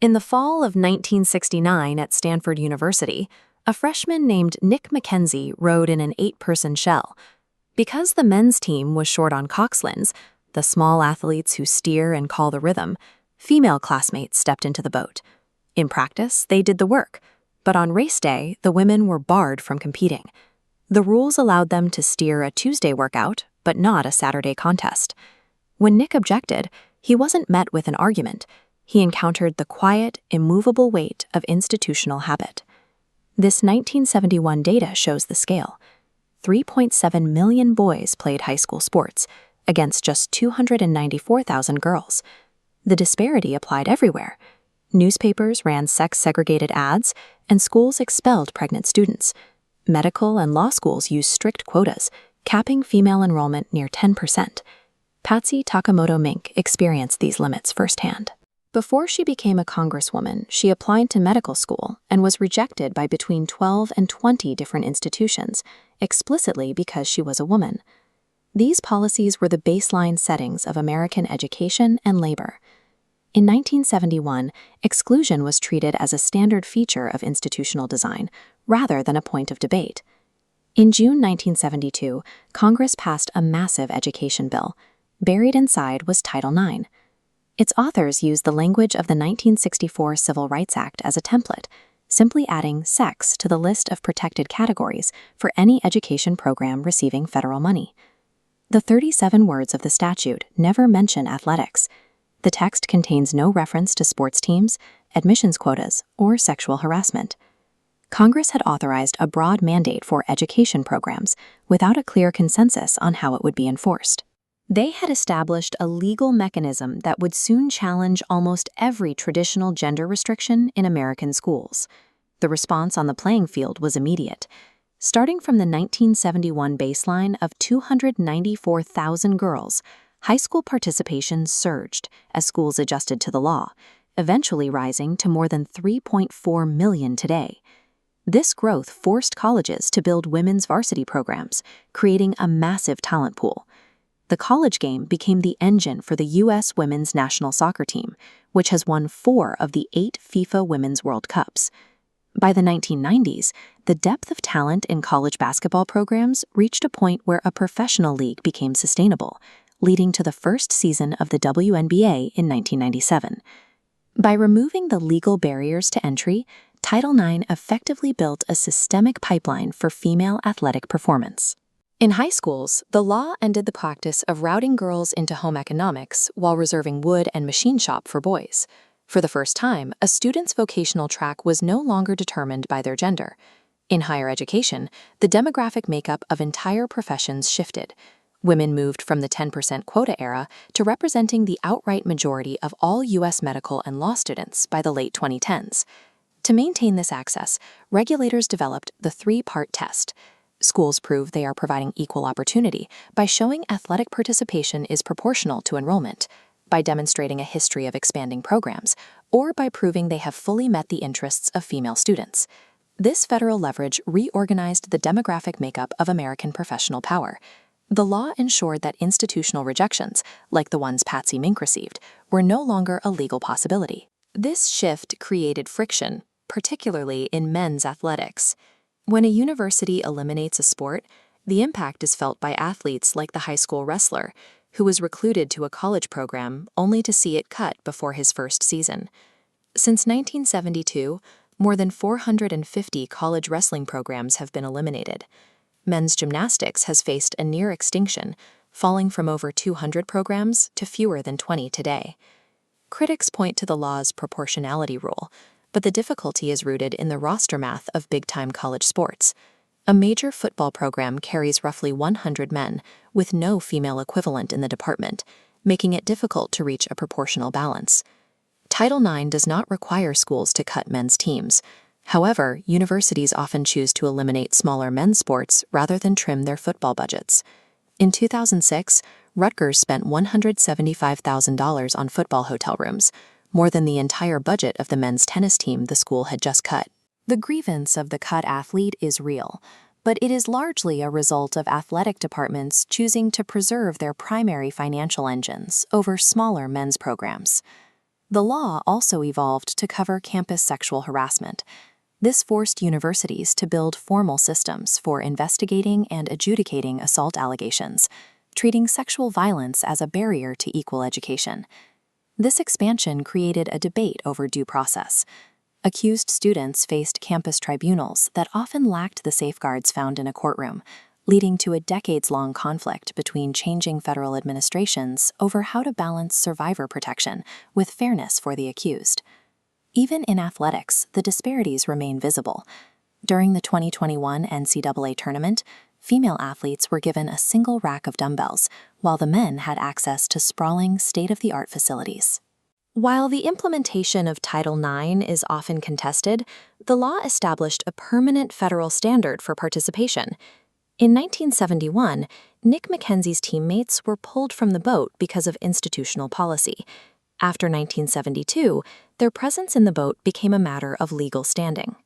In the fall of 1969 at Stanford University, a freshman named Nick McKenzie rode in an 8-person shell. Because the men's team was short on coxswains, the small athletes who steer and call the rhythm, female classmates stepped into the boat. In practice, they did the work, but on race day, the women were barred from competing. The rules allowed them to steer a Tuesday workout, but not a Saturday contest. When Nick objected, he wasn't met with an argument. He encountered the quiet, immovable weight of institutional habit. This 1971 data shows the scale. 3.7 million boys played high school sports, against just 294,000 girls. The disparity applied everywhere. Newspapers ran sex-segregated ads, and schools expelled pregnant students. Medical and law schools used strict quotas, capping female enrollment near 10%. Patsy Takemoto Mink experienced these limits firsthand. Before she became a congresswoman, she applied to medical school and was rejected by between 12 and 20 different institutions, explicitly because she was a woman. These policies were the baseline settings of American education and labor. In 1971, exclusion was treated as a standard feature of institutional design, rather than a point of debate. In June 1972, Congress passed a massive education bill. Buried inside was Title IX. Its authors used the language of the 1964 Civil Rights Act as a template, simply adding sex to the list of protected categories for any education program receiving federal money. The 37 words of the statute never mention athletics. The text contains no reference to sports teams, admissions quotas, or sexual harassment. Congress had authorized a broad mandate for education programs without a clear consensus on how it would be enforced. They had established a legal mechanism that would soon challenge almost every traditional gender restriction in American schools. The response on the playing field was immediate. Starting from the 1971 baseline of 294,000 girls, high school participation surged as schools adjusted to the law, eventually rising to more than 3.4 million today. This growth forced colleges to build women's varsity programs, creating a massive talent pool. The college game became the engine for the U.S. women's national soccer team, which has won 4 of the 8 FIFA Women's World Cups. By the 1990s, the depth of talent in college basketball programs reached a point where a professional league became sustainable, leading to the first season of the WNBA in 1997. By removing the legal barriers to entry, Title IX effectively built a systemic pipeline for female athletic performance. In high schools, the law ended the practice of routing girls into home economics while reserving wood and machine shop for boys. For the first time, a student's vocational track was no longer determined by their gender. In higher education, the demographic makeup of entire professions shifted. Women moved from the 10% quota era to representing the outright majority of all U.S. medical and law students by the late 2010s. To maintain this access, regulators developed the 3-part test. Schools prove they are providing equal opportunity by showing athletic participation is proportional to enrollment, by demonstrating a history of expanding programs, or by proving they have fully met the interests of female students. This federal leverage reorganized the demographic makeup of American professional power. The law ensured that institutional rejections, like the ones Patsy Mink received, were no longer a legal possibility. This shift created friction, particularly in men's athletics. When a university eliminates a sport, the impact is felt by athletes like the high school wrestler, who was recruited to a college program only to see it cut before his first season. Since 1972, more than 450 college wrestling programs have been eliminated. Men's gymnastics has faced a near extinction, falling from over 200 programs to fewer than 20 today. Critics point to the law's proportionality rule, but the difficulty is rooted in the roster math of big-time college sports. A major football program carries roughly 100 men, with no female equivalent in the department, making it difficult to reach a proportional balance. Title IX does not require schools to cut men's teams. However, universities often choose to eliminate smaller men's sports rather than trim their football budgets. In 2006, Rutgers spent $175,000 on football hotel rooms, more than the entire budget of the men's tennis team the school had just cut. The grievance of the cut athlete is real, but it is largely a result of athletic departments choosing to preserve their primary financial engines over smaller men's programs. The law also evolved to cover campus sexual harassment. This forced universities to build formal systems for investigating and adjudicating assault allegations, treating sexual violence as a barrier to equal education. This expansion created a debate over due process. Accused students faced campus tribunals that often lacked the safeguards found in a courtroom, leading to a decades-long conflict between changing federal administrations over how to balance survivor protection with fairness for the accused. Even in athletics, the disparities remain visible. During the 2021 NCAA tournament, female athletes were given a single rack of dumbbells, while the men had access to sprawling, state-of-the-art facilities. While the implementation of Title IX is often contested, the law established a permanent federal standard for participation. In 1971, Nick Mackenzie's teammates were pulled from the boat because of institutional policy. After 1972, their presence in the boat became a matter of legal standing.